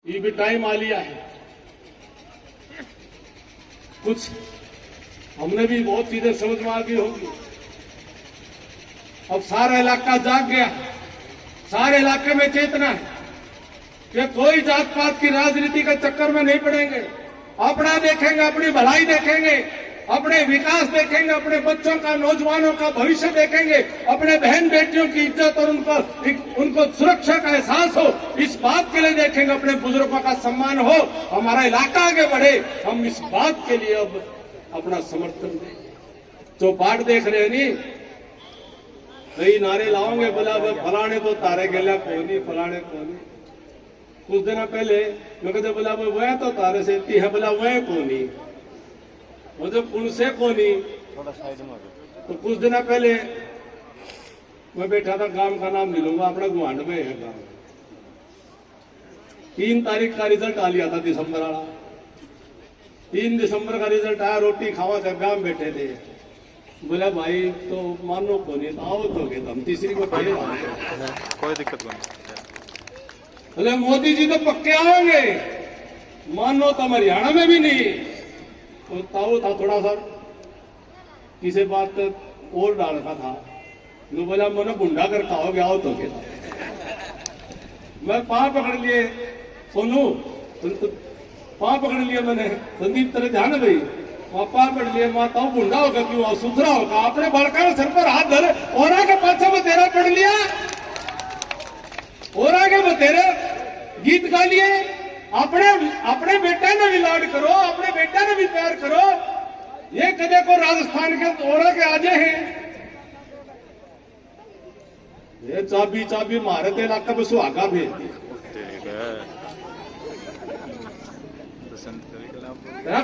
ये भी टाइम आ लिया है। कुछ हमने भी बहुत चीजें समझ में आ गई होगी। अब सारा इलाका जाग गया, सारे इलाके में चेतना है कि कोई जात पात की राजनीति के चक्कर में नहीं पड़ेंगे। अपना देखेंगे, अपनी भलाई देखेंगे, अपने विकास देखेंगे, अपने बच्चों का, नौजवानों का भविष्य देखेंगे, अपने बहन बेटियों की इज्जत और उनको सुरक्षा का एहसास हो, इस बात के लिए देखेंगे, अपने बुजुर्गों का सम्मान हो, हमारा इलाका आगे बढ़े। हम इस बात के लिए अब अपना समर्थन दें। जो बाट देख रहे हैं नहीं, कई नारे लाओगे, बोला फलाने तो तारे गेला कोनी, फलाने कोनी। कुछ दिन पहले मैं कहते बोला वह तो तारे से इतनी है, बोला वह कोनी, मतलब उनसे कोनी। तो कुछ दिन पहले मैं बैठा था, गांव का नाम नहीं लूंगा, अपना गुआंड में है गांव। 3 तारीख का रिजल्ट आ लिया था, दिसंबर वाला। 3 दिसंबर का रिजल्ट आया, रोटी खावा कर गांव बैठे थे। बोला भाई तो मानो को नहीं, तो आओ तो गए, हम तीसरी को पहले कोई दिक्कत नहीं। बोले मोदी जी तो पक्के आओगे, मानो तो हरियाणा में भी नहीं। तो ताऊ था थोड़ा सा किसी बात और डाल रखा था। मैं बोला मैंने गुंडा कर खाओगे, आओ तो क्या। मैं पाँव पकड़ लिए, सोनू पाँव पकड़ लिया मैंने, संदीप तेरे ध्यान है भाई, पाँव पकड़ लिए। माता गुंडा होगा क्यों, सुथरा होगा, अपने बड़का सर पर हाथ धरे और आगे पाछा में तेरा पढ़ लिया और आगे में तेरे गीत गा लिए। अपने बेटा ने भी लाड करो, अपने बेटा ने भी प्यार करो। ये कदे को राजस्थान के तोड़ा के आजे हैं, ये चाबी चाबी मारे थे इलाका में सुहागा भेज दिया।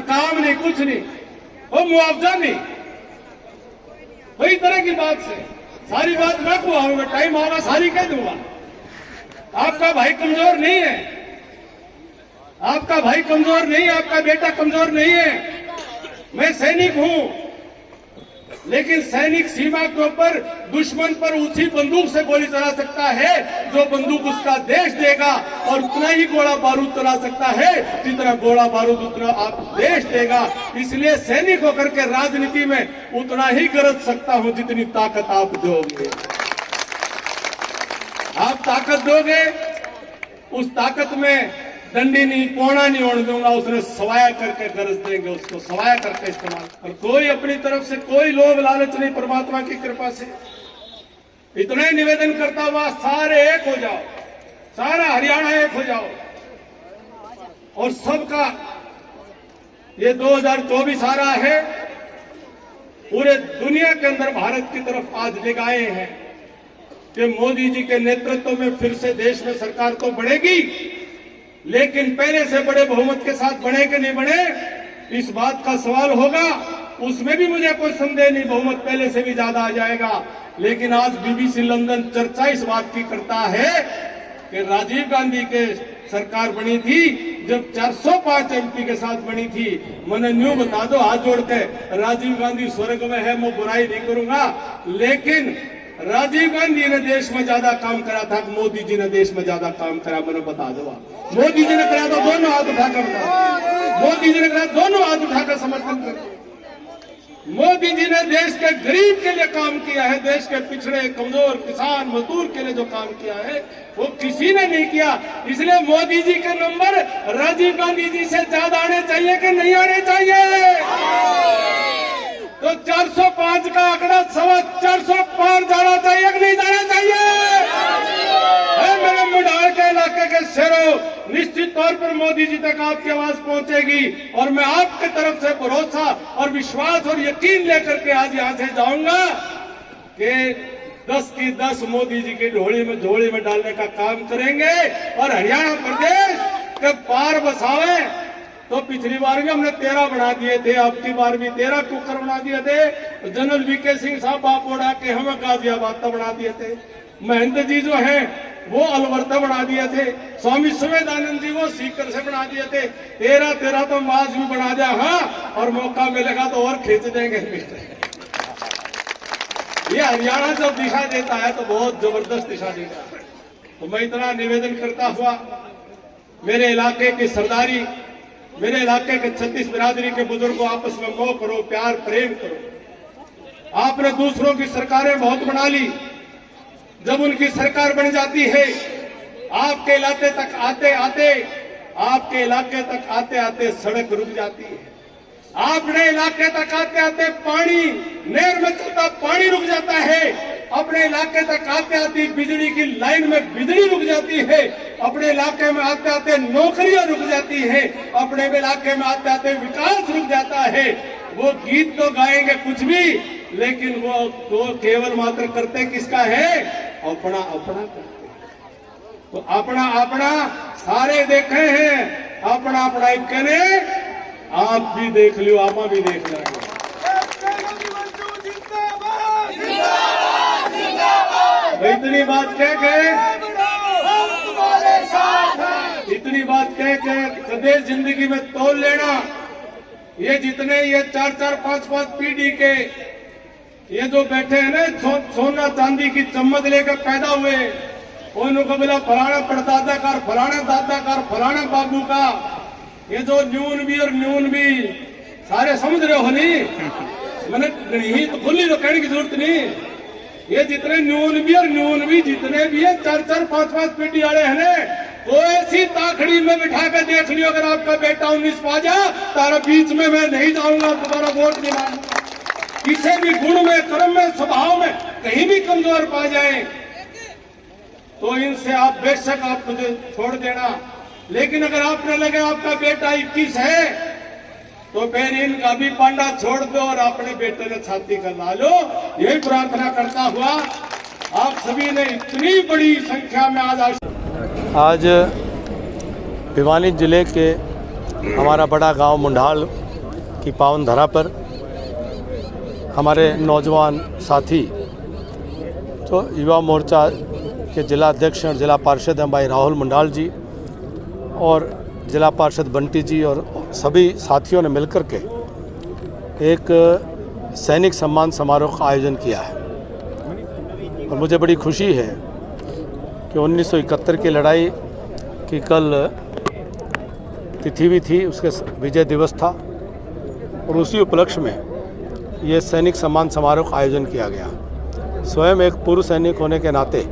काम नहीं, कुछ नहीं, वो मुआवजा नहीं, वही तरह की बात से सारी बात मैं खुआऊंगा, टाइम आगा सारी कह दूंगा। आपका भाई कमजोर नहीं है, आपका भाई कमजोर नहीं है, आपका बेटा कमजोर नहीं है। मैं सैनिक हूं, लेकिन सैनिक सीमा के ऊपर दुश्मन पर उसी बंदूक से गोली चला सकता है जो बंदूक उसका देश देगा, और उतना ही गोला बारूद चला सकता है जितना गोला बारूद उतना आप देश देगा। इसलिए सैनिक होकर के राजनीति में उतना ही गरज सकता हूं जितनी ताकत आप दोगे। आप ताकत दोगे, उस ताकत में डंडी नहीं, कोना नहीं होने दूंगा, उसने सवाया करके गरज देंगे, उसको सवाया करके इस्तेमाल। और कोई अपनी तरफ से कोई लोभ लालच नहीं, परमात्मा की कृपा से इतना ही निवेदन करता हुआ सारे एक हो जाओ, सारा हरियाणा एक हो जाओ, और सबका ये 2024 आ रहा है। पूरे दुनिया के अंदर भारत की तरफ आज निगाहें हैं कि मोदी जी के नेतृत्व में फिर से देश में सरकार तो बढ़ेगी, लेकिन पहले से बड़े बहुमत के साथ बने कि नहीं बने, इस बात का सवाल होगा। उसमें भी मुझे कोई संदेह नहीं, बहुमत पहले से भी ज्यादा आ जाएगा। लेकिन आज बीबीसी लंदन चर्चा इस बात की करता है कि राजीव गांधी के सरकार बनी थी जब 405 एमपी के साथ बनी थी। मैंने न्यू बता दो हाथ जोड़ के, राजीव गांधी स्वर्ग में है, मैं बुराई नहीं करूंगा, लेकिन राजीव गांधी ने देश में ज्यादा काम करा था, मोदी जी ने देश में ज्यादा काम करा, मैंने बता दो। मोदी जी ने करा तो दोनों हाथ उठाकर बता, मोदी जी ने करा दोनों हाथ उठाकर समर्थन कर। मोदी जी ने देश के गरीब के लिए काम किया है, देश के पिछड़े, कमजोर, किसान, मजदूर के लिए जो काम किया है वो किसी ने नहीं किया। इसलिए मोदी जी के नंबर राजीव गांधी जी से ज्यादा आने चाहिए कि नहीं आने चाहिए? तो 405 का आंकड़ा 450 पार जाना चाहिए कि नहीं जाना चाहिए? मेरे मुडाल के इलाके के शहरों, निश्चित तौर पर मोदी जी तक आपकी आवाज पहुंचेगी, और मैं आपकी तरफ से भरोसा और विश्वास और यकीन लेकर के आज यहां से जाऊंगा कि 10 की 10 मोदी जी की झोली में डालने का काम करेंगे, और हरियाणा प्रदेश के पार बसावे। तो पिछली बार भी हमने 13 बना दिए थे, अब की बार भी 13 कुकर बना दिए थे। जनरल वीके सिंह साहब बाप उड़ा के हमें गाजियाबाद तक बना दिए थे। महंत जी जो हैं वो अलवर बना दिए थे। स्वामी संवेदानंद जी वो सीकर से बना दिए थे। 13 तो माज भी बना दिया। हाँ, और मौका मिलेगा तो और खींच देंगे। ये हरियाणा जब दिशा देता है तो बहुत जबरदस्त दिशा देता है। तो मैं इतना निवेदन करता हुआ मेरे इलाके की सरदारी, मेरे इलाके के 36 बिरादरी के बुजुर्गों आपस में मोह करो, प्यार प्रेम करो। आपने दूसरों की सरकारें बहुत बना ली, जब उनकी सरकार बन जाती है आपके इलाके तक आते आते सड़क रुक जाती है। अपने इलाके तक आते आते पानी, नहर में चलता पानी रुक जाता है। अपने इलाके तक आते आते बिजली की लाइन में बिजली रुक जाती है। अपने इलाके में आते आते नौकरियां रुक जाती है। अपने इलाके में आते आते विकास रुक जाता है। वो गीत तो गाएंगे कुछ भी, लेकिन वो तो केवल मात्र करते किसका है? अपना अपना करते। तो अपना अपना सारे देखे हैं, अपना अपना एक कहने आप भी देख लियो, आप भी देख लेंगे। इतनी बात कह के प्रदेश जिंदगी में तोल लेना। ये जितने ये 4-4, 5-5 पीढ़ी के ये जो बैठे हैं ना, सोना चांदी की चम्मच लेकर पैदा हुए, उनको बोला फलाना परदादा का, फलाना दादा का, फलाना बाबू का, ये जो न्यून भी और न्यून भी सारे समझ रहे हो नहीं? मैंने नहीं तो खुली तो कहने की जरूरत नहीं। ये जितने न्यून भी और न्यून भी जितने भी है 4-4, 5-5 पीढ़ी वाले हैं ना, तो ऐसी ताखड़ी में बिठा कर देख लियो, अगर आपका बेटा 19 पा जा, तारा बीच में मैं नहीं जाऊंगा, तुम्हारा वोट नहीं मांगूंगा। किसी भी गुण में, कर्म में, स्वभाव में कहीं भी कमजोर पा जाए तो इनसे आप बेशक आप मुझे छोड़ देना। लेकिन अगर आपने लगे आपका बेटा 21 है तो फिर इनका भी पांडा छोड़ दो और अपने बेटे ने छाती का ला लो। यही प्रार्थना करता हुआ आप सभी ने इतनी बड़ी संख्या में आज भिवानी जिले के हमारा बड़ा गांव मुंडाल की पावन धरा पर हमारे नौजवान साथी तो युवा मोर्चा के जिला अध्यक्ष और जिला पार्षद हैं भाई राहुल मुंडाल जी और जिला पार्षद बंटी जी और सभी साथियों ने मिलकर के एक सैनिक सम्मान समारोह का आयोजन किया है। और मुझे बड़ी खुशी है कि 1971 की लड़ाई की कल तिथि भी थी, उसके विजय दिवस था और उसी उपलक्ष्य में ये सैनिक सम्मान समारोह का आयोजन किया गया। स्वयं एक पूर्व सैनिक होने के नाते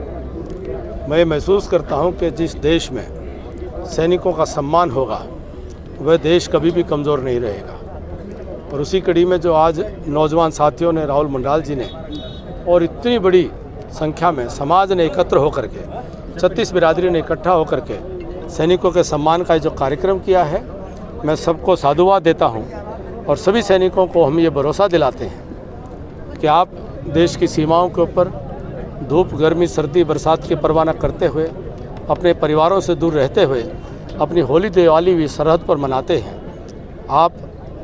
मैं महसूस करता हूं कि जिस देश में सैनिकों का सम्मान होगा वह देश कभी भी कमज़ोर नहीं रहेगा। और उसी कड़ी में जो आज नौजवान साथियों ने, राहुल मुंडाल जी ने और इतनी बड़ी संख्या में समाज ने एकत्र होकर के, 36 बिरादरी ने इकट्ठा होकर के सैनिकों के सम्मान का जो कार्यक्रम किया है, मैं सबको साधुवाद देता हूं। और सभी सैनिकों को हम ये भरोसा दिलाते हैं कि आप देश की सीमाओं के ऊपर धूप, गर्मी, सर्दी, बरसात की परवाह न करते हुए, अपने परिवारों से दूर रहते हुए अपनी होली दिवाली भी सरहद पर मनाते हैं। आप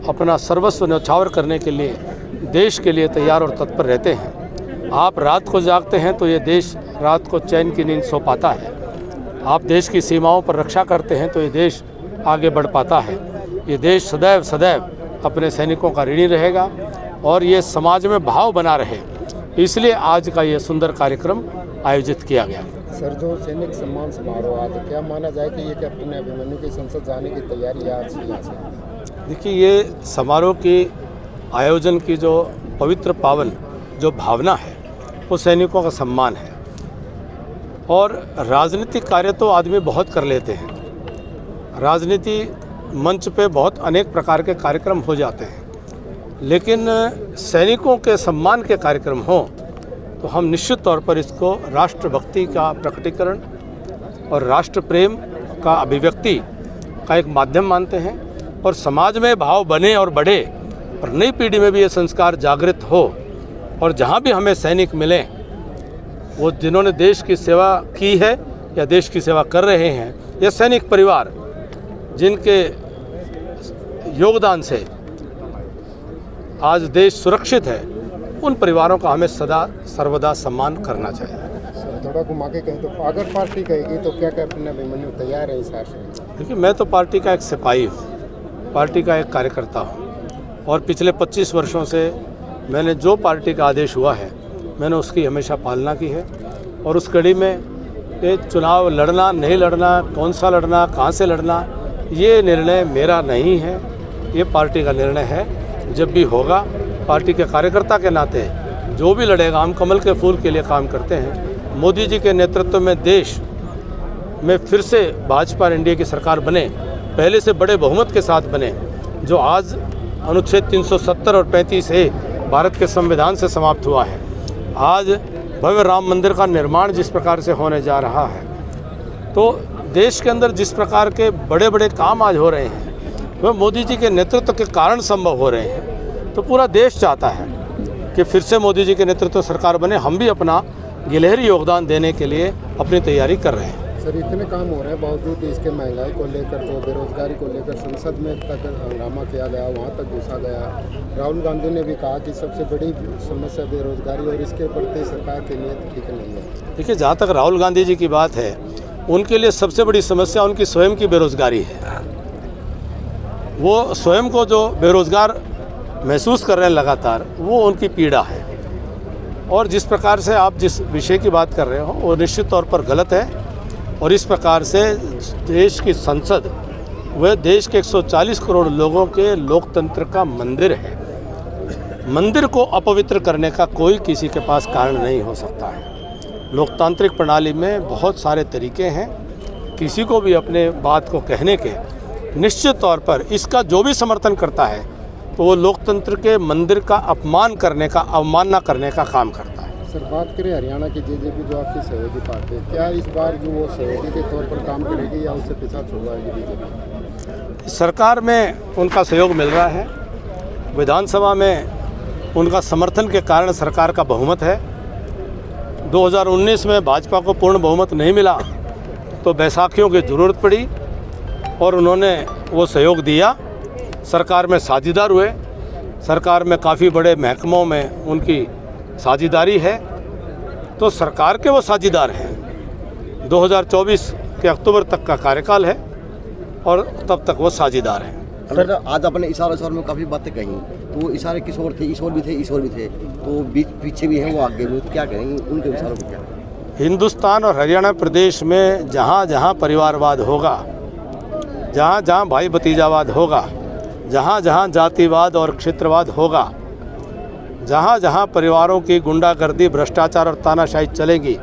अपना सर्वस्व न्यौछावर करने के लिए, देश के लिए तैयार और तत्पर रहते हैं। आप रात को जागते हैं तो ये देश रात को चैन की नींद सो पाता है। आप देश की सीमाओं पर रक्षा करते हैं तो ये देश आगे बढ़ पाता है। ये देश सदैव सदैव अपने सैनिकों का ऋणी रहेगा और ये समाज में भाव बना रहे, इसलिए आज का ये सुंदर कार्यक्रम आयोजित किया गया। सर, जो सैनिक सम्मान समारोह आज क्या माना जाए कि ये कैप्टन अभिमन्यु की संसद जाने की तैयारी आज यहाँ से? देखिए, ये समारोह के आयोजन की जो पवित्र पावन जो भावना है वो सैनिकों का सम्मान है। और राजनीतिक कार्य तो आदमी बहुत कर लेते हैं, राजनीति मंच पे बहुत अनेक प्रकार के कार्यक्रम हो जाते हैं, लेकिन सैनिकों के सम्मान के कार्यक्रम हों तो हम निश्चित तौर पर इसको राष्ट्रभक्ति का प्रकटीकरण और राष्ट्र प्रेम का अभिव्यक्ति का एक माध्यम मानते हैं। और समाज में भाव बने और बढ़े और नई पीढ़ी में भी ये संस्कार जागृत हो। और जहाँ भी हमें सैनिक मिलें, वो जिन्होंने देश की सेवा की है या देश की सेवा कर रहे हैं, या सैनिक परिवार जिनके योगदान से आज देश सुरक्षित है, उन परिवारों का हमें सदा सर्वदा सम्मान करना चाहिए। थोड़ा घुमा के कहें तो अगर पार्टी कहेगी तो क्या कैप्टन अभिमन्यु तैयार है इस आशय? देखिए, मैं तो पार्टी का एक सिपाही हूँ, पार्टी का एक कार्यकर्ता हूँ और पिछले 25 वर्षों से मैंने जो पार्टी का आदेश हुआ है मैंने उसकी हमेशा पालना की है। और उस कड़ी में कि चुनाव लड़ना नहीं लड़ना, कौन सा लड़ना, कहाँ से लड़ना, ये निर्णय मेरा नहीं है, ये पार्टी का निर्णय है। जब भी होगा पार्टी के कार्यकर्ता के नाते जो भी लड़ेगा, हम कमल के फूल के लिए काम करते हैं। मोदी जी के नेतृत्व में देश में फिर से भाजपा एनडीए की सरकार बने, पहले से बड़े बहुमत के साथ बने, जो आज अनुच्छेद 370 और 35A भारत के संविधान से समाप्त हुआ है। आज भव्य राम मंदिर का निर्माण जिस प्रकार से होने जा रहा है, तो देश के अंदर जिस प्रकार के बड़े बड़े काम आज हो रहे हैं वह मोदी जी के नेतृत्व के कारण संभव हो रहे हैं। तो पूरा देश चाहता है कि फिर से मोदी जी के नेतृत्व सरकार बने। हम भी अपना गिलहरी योगदान देने के लिए अपनी तैयारी कर रहे हैं। सर, इतने काम हो रहे हैं बावजूद इसके महंगाई को लेकर, तो बेरोजगारी को लेकर संसद में तक हंगामा किया गया, वहाँ तक घुसा गया। राहुल गांधी ने भी कहा कि सबसे बड़ी समस्या बेरोजगारी और इसके प्रति सरकार के लिए ठीक नहीं है। देखिए, जहाँ तक राहुल गांधी जी की बात है, उनके लिए सबसे बड़ी समस्या उनकी स्वयं की बेरोजगारी है। वो स्वयं को जो बेरोजगार महसूस कर रहे हैं लगातार, वो उनकी पीड़ा है। और जिस प्रकार से आप जिस विषय की बात कर रहे हो वो निश्चित तौर पर गलत है। और इस प्रकार से देश की संसद वह देश के 140 करोड़ लोगों के लोकतंत्र का मंदिर है। मंदिर को अपवित्र करने का कोई किसी के पास कारण नहीं हो सकता है। लोकतांत्रिक प्रणाली में बहुत सारे तरीके हैं, किसी को भी अपने बात को कहने के। निश्चित तौर पर इसका जो भी समर्थन करता है तो वो लोकतंत्र के मंदिर का अपमान करने का, अवमानना करने का काम करता है। सर, बात करें हरियाणा की जेजेपी जो आपकी सहयोगी पार्टी है, क्या इस बार जो वो सहयोगी के तौर पर काम करेगी या उससे पीछा छुड़वाएगी बीजेपी? सरकार में उनका सहयोग मिल रहा है, विधानसभा में उनका समर्थन के कारण सरकार का बहुमत है। 2019 में भाजपा को पूर्ण बहुमत नहीं मिला तो बैसाखियों की ज़रूरत पड़ी और उन्होंने वो सहयोग दिया। सरकार में साझेदार हुए, सरकार में काफ़ी बड़े महकमों में उनकी साझेदारी है, तो सरकार के वो साझेदार हैं। 2024 के अक्टूबर तक का कार्यकाल है और तब तक वो साझेदार हैं। सर, आज अपने इशारे में काफ़ी बातें कही, तो वो इशारे किस ओर थे? ईश्वर भी थे, तो पीछे भी हैं, वो आगे भी, तो क्या कहेंगे उनके इशारों में? क्या हिंदुस्तान और हरियाणा प्रदेश में जहाँ जहाँ परिवारवाद होगा, जहाँ जहाँ भाई भतीजावाद होगा, जहाँ जहाँ जातिवाद और क्षेत्रवाद होगा, जहाँ जहाँ परिवारों की गुंडागर्दी, भ्रष्टाचार और तानाशाही चलेगी,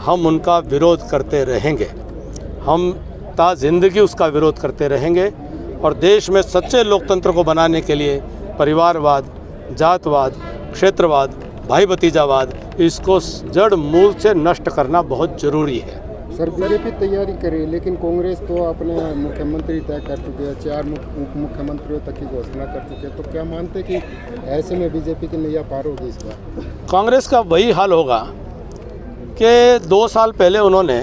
हम उनका विरोध करते रहेंगे। हम ता जिंदगी उसका विरोध करते रहेंगे। और देश में सच्चे लोकतंत्र को बनाने के लिए परिवारवाद, जातवाद, क्षेत्रवाद, भाई भतीजावाद, इसको जड़ मूल से नष्ट करना बहुत ज़रूरी है। सर, बीजेपी तैयारी करे, लेकिन कांग्रेस तो अपने मुख्यमंत्री तय कर चुके हैं, 4 उप मुख्यमंत्रियों तक की घोषणा कर चुके हैं। तो क्या मानते कि ऐसे में बीजेपी की नैया पार होगी इस बार? कांग्रेस का वही हाल होगा कि 2 साल पहले उन्होंने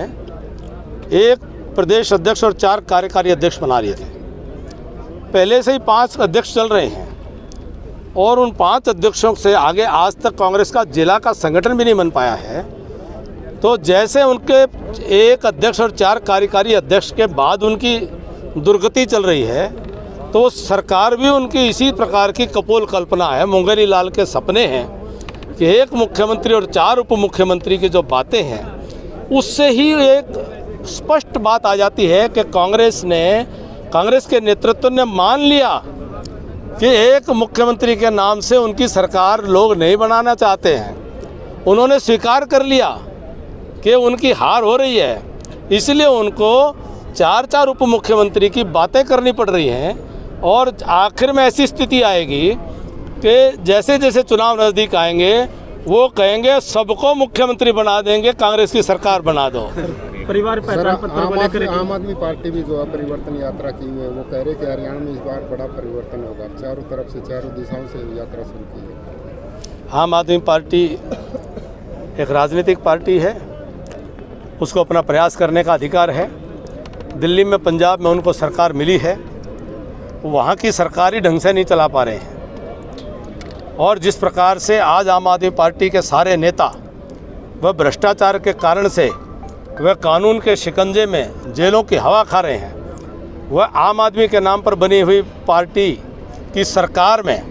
एक प्रदेश अध्यक्ष और 4 कार्यकारी अध्यक्ष बना लिए थे। पहले से ही 5 अध्यक्ष चल रहे हैं और उन 5 अध्यक्षों से आगे आज तक कांग्रेस का जिला का संगठन भी नहीं बन पाया है। तो जैसे उनके एक अध्यक्ष और 4 कार्यकारी अध्यक्ष के बाद उनकी दुर्गति चल रही है, तो सरकार भी उनकी इसी प्रकार की कपोल कल्पना है, मुंगेरी लाल के सपने हैं कि एक मुख्यमंत्री और 4 उप मुख्यमंत्री की जो बातें हैं, उससे ही एक स्पष्ट बात आ जाती है कि कांग्रेस के नेतृत्व ने मान लिया कि एक मुख्यमंत्री के नाम से उनकी सरकार लोग नहीं बनाना चाहते हैं। उन्होंने स्वीकार कर लिया कि उनकी हार हो रही है, इसलिए उनको 4 उप मुख्यमंत्री की बातें करनी पड़ रही हैं। और आखिर में ऐसी स्थिति आएगी कि जैसे जैसे चुनाव नज़दीक आएंगे वो कहेंगे सबको मुख्यमंत्री बना देंगे, कांग्रेस की सरकार बना दो। परिवार पहचान पत्र को लेकर आम आदमी पार्टी भी जो है परिवर्तन यात्रा की हुई है, वो कह रहे कि हरियाणा में इस बार बड़ा परिवर्तन होगा, चारों तरफ से, चारों दिशाओं से यात्रा शुरू की है। आम आदमी पार्टी एक राजनीतिक पार्टी है, उसको अपना प्रयास करने का अधिकार है। दिल्ली में, पंजाब में उनको सरकार मिली है, वहाँ की सरकार ही ढंग से नहीं चला पा रहे हैं। और जिस प्रकार से आज आम आदमी पार्टी के सारे नेता वह भ्रष्टाचार के कारण से वह कानून के शिकंजे में जेलों की हवा खा रहे हैं, वह आम आदमी के नाम पर बनी हुई पार्टी की सरकार में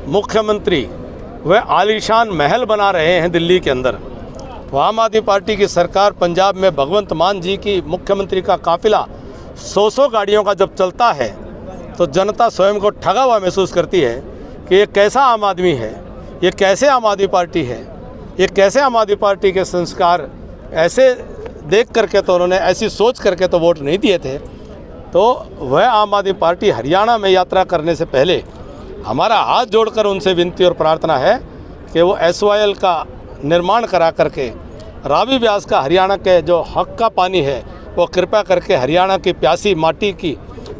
मुख्यमंत्री वह आलीशान महल बना रहे हैं दिल्ली के अंदर, तो आम आदमी पार्टी की सरकार पंजाब में भगवंत मान जी की मुख्यमंत्री का काफिला 100 गाड़ियों का जब चलता है तो जनता स्वयं को ठगा हुआ महसूस करती है कि ये कैसा आम आदमी है, ये कैसे आम आदमी पार्टी है, ये कैसे आम आदमी पार्टी के संस्कार। ऐसे देख करके तो उन्होंने, ऐसी सोच करके तो वोट नहीं दिए थे। तो वह आम आदमी पार्टी हरियाणा में यात्रा करने से पहले हमारा हाथ जोड़कर उनसे विनती और प्रार्थना है कि वो SYL का निर्माण करा करके रावी व्यास का हरियाणा के जो हक का पानी है वो कृपया करके हरियाणा की प्यासी माटी की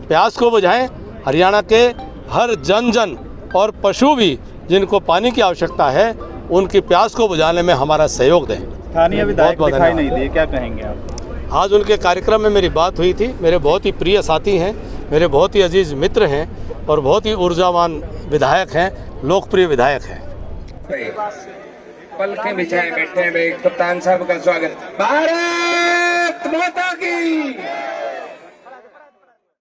प्यास को बुझाएं। हरियाणा के हर जन और पशु भी जिनको पानी की आवश्यकता है उनकी प्यास को बुझाने में हमारा सहयोग दें। स्थानीय विधायक दिखाई नहीं दिए, क्या कहेंगे आप? आज उनके कार्यक्रम में मेरी बात हुई थी। मेरे बहुत ही प्रिय साथी हैं, मेरे बहुत ही अजीज मित्र हैं और बहुत ही ऊर्जावान विधायक हैं, लोकप्रिय विधायक हैं। पलकें बिछाए बैठे हैं कप्तान साहब का स्वागत। भारत माता की